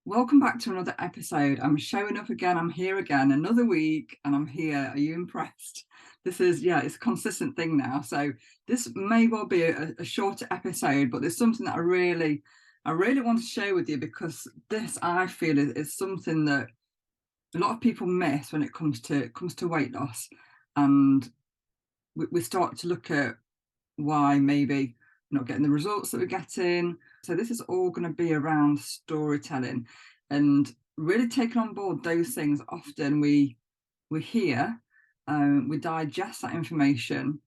Welcome back to another episode. I'm showing up again. I'm here again, another week, and I'm here. Are you impressed? This is, it's a consistent thing now. So this may well be a shorter episode, but there's something that I really want to share with you, because this, I feel, is something that a lot of people miss when it comes to weight loss, and we start to look at why maybe we're not getting the results that we're getting. So this is all going to be around storytelling and really taking on board those things. Often we hear, we digest that information,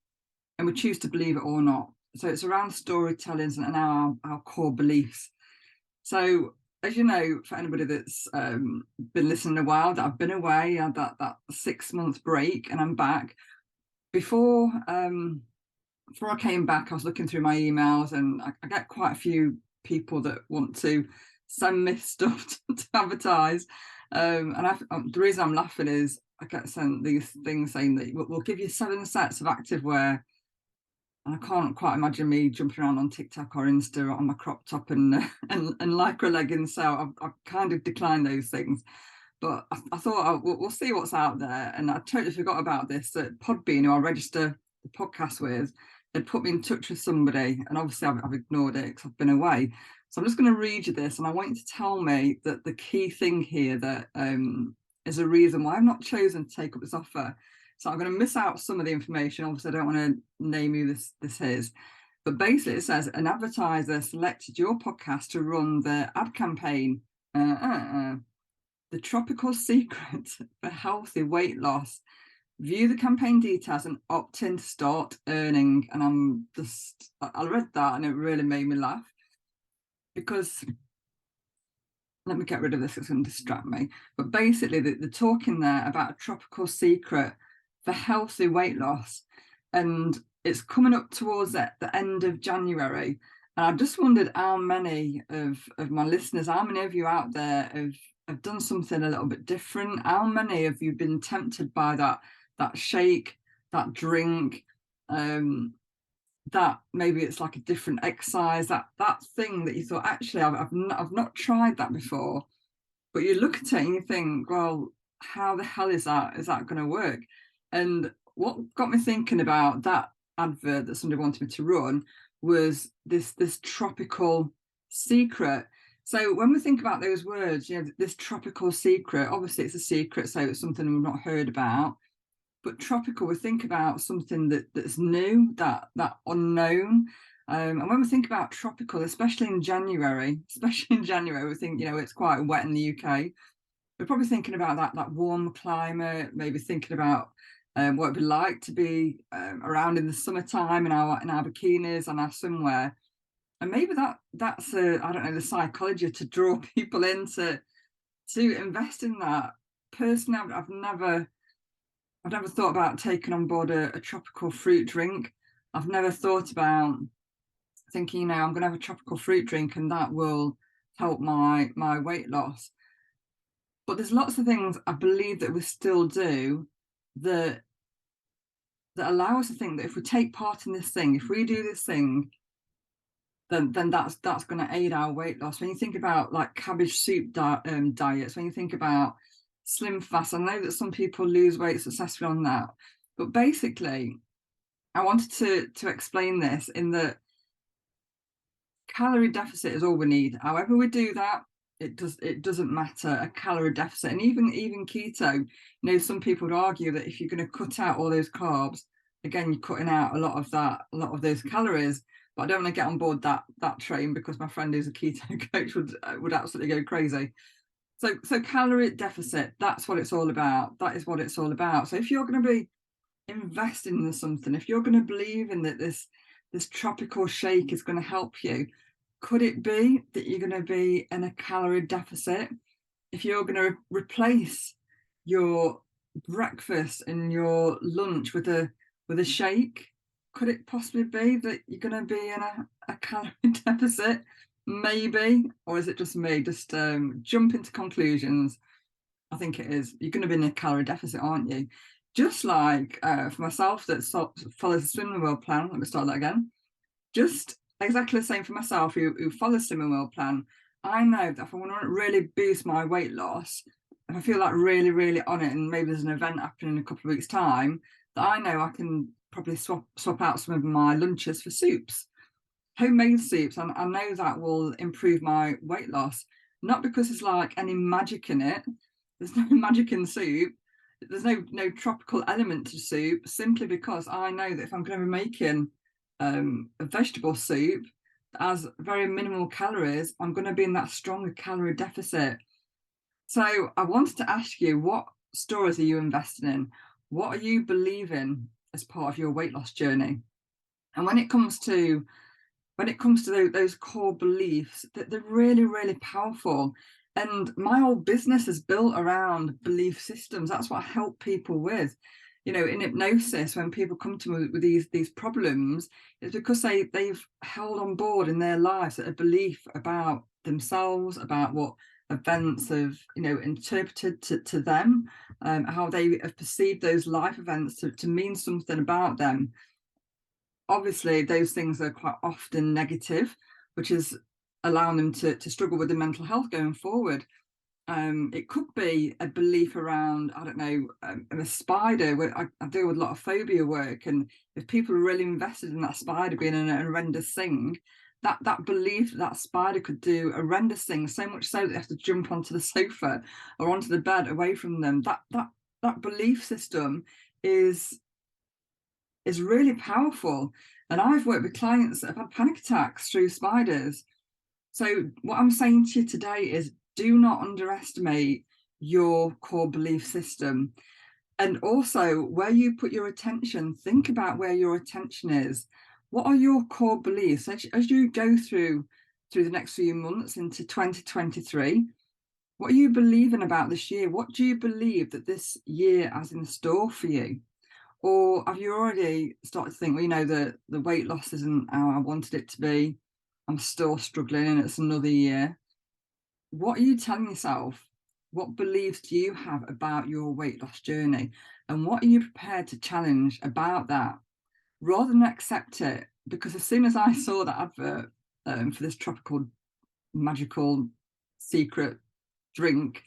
and we choose to believe it or not. So it's around storytelling and our core beliefs. So, as you know, for anybody that's been listening a while, that I've been away, I had that 6 month break, and I'm back. Before I came back, I was looking through my emails, and I get quite a few people that want to send me stuff to advertise. And the reason I'm laughing is I get sent these things saying that we'll give you 7 sets of activewear. And I can't quite imagine me jumping around on TikTok or Insta on my crop top and lycra leggings. So I've kind of declined those things. But I thought we'll see what's out there. And I totally forgot about this. That Podbean, who I register the podcast with, had put me in touch with somebody, and obviously I've ignored it because I've been away. So I'm just going to read you this, and I want you to tell me that the key thing here that is a reason why I've not chosen to take up this offer. So I'm going to miss out some of the information. Obviously, I don't want to name who this is. But basically, it says an advertiser selected your podcast to run the ad campaign. The tropical secret for healthy weight loss. View the campaign details and opt in to start earning. And I read that and it really made me laugh, because let me get rid of this, it's going to distract me. But basically, they're talking there about a tropical secret for healthy weight loss, and it's coming up towards the end of January. And I just wondered how many of my listeners, how many of you out there have done something a little bit different? How many of you been tempted by that shake, that drink, that maybe it's like a different exercise, that thing that you thought, actually I've not tried that before, but you look at it and you think, well, how the hell is that going to work? And what got me thinking about that advert that somebody wanted me to run was this tropical secret. So when we think about those words, this tropical secret, obviously it's a secret, so it's something we've not heard about. But tropical, we think about something that's new, that unknown. And when we think about tropical, especially in January, we think, it's quite wet in the UK. We're probably thinking about that warm climate, maybe thinking about what it'd be like to be around in the summertime in our bikinis and our swimwear. And maybe that's I don't know, the psychology to draw people in to invest in that. Personally, I've never thought about taking on board a tropical fruit drink. I've never thought about thinking, I'm going to have a tropical fruit drink and that will help my weight loss. But there's lots of things I believe that we still do that allow us to think that if we take part in this thing, if we do this thing, then that's going to aid our weight loss. When you think about like cabbage soup diets, when you think about slim fast, I know that some people lose weight successfully on that, but basically I wanted to explain this in that calorie deficit is all we need. However we do that, it doesn't matter. A calorie deficit, and even keto, some people would argue that if you're going to cut out all those carbs, again, you're cutting out a lot of those calories. But I don't want to get on board that train, because my friend who's a keto coach would absolutely go crazy. So calorie deficit, that's what it's all about. That is what it's all about. So if you're going to be investing in something, if you're going to believe in that this tropical shake is going to help you, could it be that you're going to be in a calorie deficit? If you're going to replace your breakfast and your lunch with a shake, could it possibly be that you're going to be in a calorie deficit? Maybe. Or is it just me just jumping to conclusions? I think it is. You're going to be in a calorie deficit, aren't you? Just like for myself that follows the Slimming World plan. Let me start that again. Just exactly the same for myself who follows the Slimming World plan. I know that if I want to really boost my weight loss, if I feel like really, really on it, and maybe there's an event happening in a couple of weeks' time, that I know I can probably swap out some of my lunches for soups, homemade soups, and I know that will improve my weight loss. Not because there's like any magic in it. There's no magic in soup. There's no tropical element to soup. Simply because I know that if I'm going to be making a vegetable soup that has very minimal calories, I'm going to be in that stronger calorie deficit. So I wanted to ask you, what stories are you investing in? What are you believing as part of your weight loss journey? And when it comes to those core beliefs, that they're really, really powerful. And my whole business is built around belief systems. That's what I help people with. In hypnosis, when people come to me with these problems, it's because they've held on board in their lives a belief about themselves, about what events have interpreted to them, how they have perceived those life events to mean something about them. Obviously those things are quite often negative, which is allowing them to struggle with the mental health going forward. It could be a belief around, I don't know, a spider. Where I deal with a lot of phobia work, and if people are really invested in that spider being an horrendous thing, that belief that spider could do horrendous things, so much so that they have to jump onto the sofa or onto the bed away from them. That belief system is really powerful. And I've worked with clients that have had panic attacks through spiders. So what I'm saying to you today is, do not underestimate your core belief system. And also, where you put your attention, think about where your attention is. What are your core beliefs as you go through the next few months into 2023? What are you believing about this year? What do you believe that this year has in store for you? Or have you already started to think, well, the weight loss isn't how I wanted it to be. I'm still struggling and it's another year. What are you telling yourself? What beliefs do you have about your weight loss journey? And what are you prepared to challenge about that rather than accept it? Because as soon as I saw that advert for this tropical, magical, secret drink,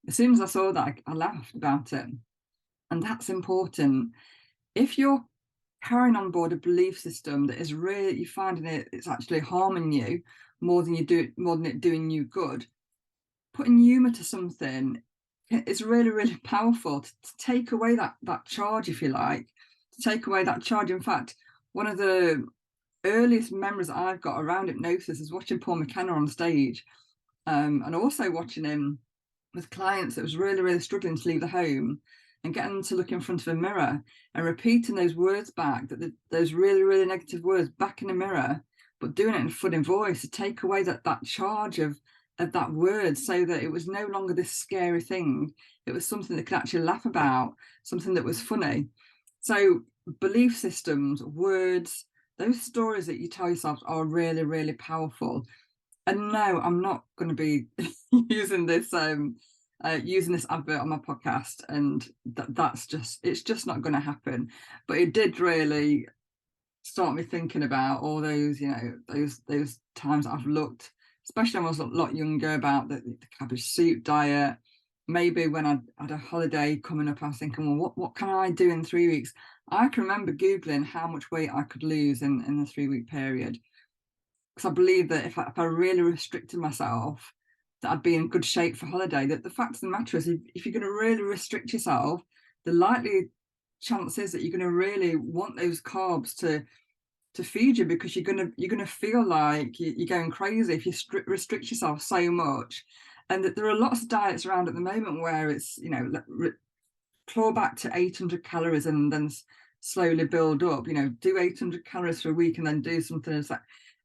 as soon as I saw that, I laughed about it. And that's important. If you're carrying on board a belief system that is really, you're finding it's actually harming you more than it doing you good, putting humour to something is really, really powerful to take away that charge, if you like, to take away that charge. In fact, one of the earliest memories that I've got around hypnosis is watching Paul McKenna on stage, and also watching him with clients that was really, really struggling to leave the home, and getting them to look in front of a mirror and repeating those words back, those really, really negative words back in the mirror, but doing it in a funny voice to take away that charge of that word, so that it was no longer this scary thing. It was something that could actually laugh about, something that was funny. So belief systems, words, those stories that you tell yourself are really, really powerful. And no, I'm not going to be using this advert on my podcast, and it's just not going to happen. But it did really start me thinking about all those those times I've looked, especially when I was a lot younger, about the cabbage soup diet. Maybe when I had a holiday coming up, I was thinking, well, what can I do in 3 weeks? I can remember Googling how much weight I could lose in the 3 week period, because I believe that if I really restricted myself, that I'd be in good shape for holiday. That the fact of the matter is, if you're going to really restrict yourself, the likely chance is that you're going to really want those carbs to feed you, because you're going to feel like you're going crazy if you restrict yourself so much. And that there are lots of diets around at the moment where it's claw back to 800 calories and then slowly build up. Do 800 calories for a week and then do something else.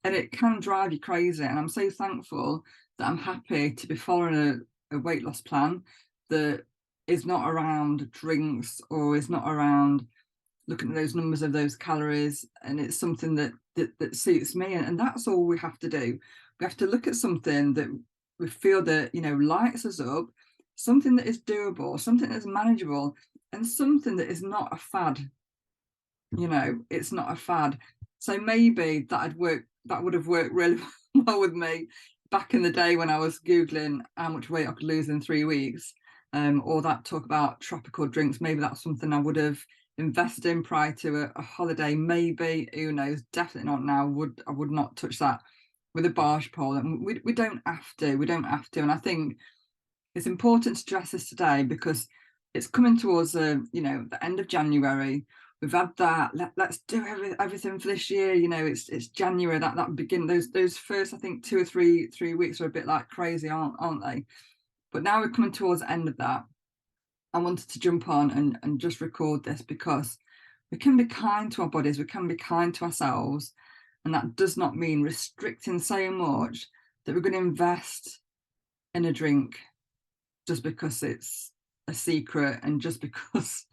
And it can drive you crazy. And I'm so thankful that I'm happy to be following a weight loss plan that is not around drinks, or is not around looking at those numbers of those calories. And it's something that suits me. And that's all we have to do. We have to look at something that we feel that lights us up, something that is doable, something that's manageable, and something that is not a fad. It's not a fad. So maybe that would have worked really well with me. back in the day when I was Googling how much weight I could lose in 3 weeks, or that talk about tropical drinks, maybe that's something I would have invested in prior to a holiday. Maybe, who knows? Definitely not now. I would not touch that with a barge pole. And we don't have to. We don't have to. And I think it's important to address this today because it's coming towards the end of January. We've had that. Let's do everything for this year. It's January. That begin those first, I think, 2 or 3 weeks are a bit like crazy, aren't they? But now we're coming towards the end of that. I wanted to jump on and just record this because we can be kind to our bodies. We can be kind to ourselves, and that does not mean restricting so much that we're going to invest in a drink just because it's a secret and just because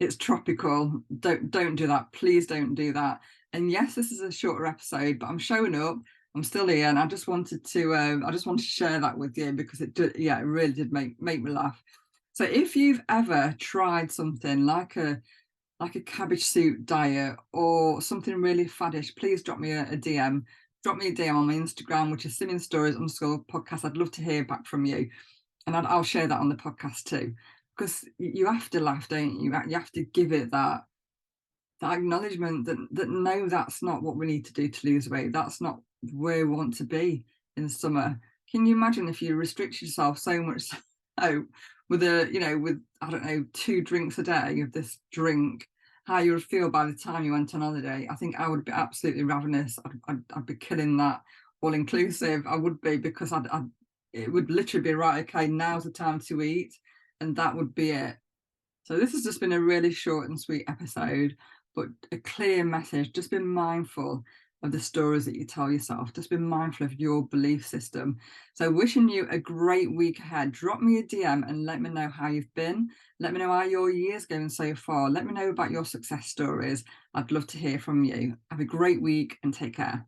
it's tropical. Don't do that. Please don't do that. And yes, this is a shorter episode, but I'm showing up. I'm still here, and I just wanted to share that with you because it really did make me laugh. So if you've ever tried something like a cabbage soup diet or something really faddish, please drop me a DM. Drop me a DM on my Instagram, which is _podcast. I'd love to hear back from you. And I'll share that on the podcast too, because you have to laugh, don't you? You have to give it that acknowledgement that no, that's not what we need to do to lose weight. That's not where we want to be in summer. Can you imagine if you restrict yourself so much so with with, I don't know, 2 drinks a day of this drink, how you would feel by the time you went on holiday? I think I would be absolutely ravenous. I'd be killing that all inclusive. I would be, because it would literally be right. Okay, now's the time to eat, and that would be it. So this has just been a really short and sweet episode, but a clear message. Just be mindful of the stories that you tell yourself. Just be mindful of your belief system. So wishing you a great week ahead. Drop me a DM and let me know how you've been. Let me know how your year's going so far. Let me know about your success stories. I'd love to hear from you. Have a great week and take care.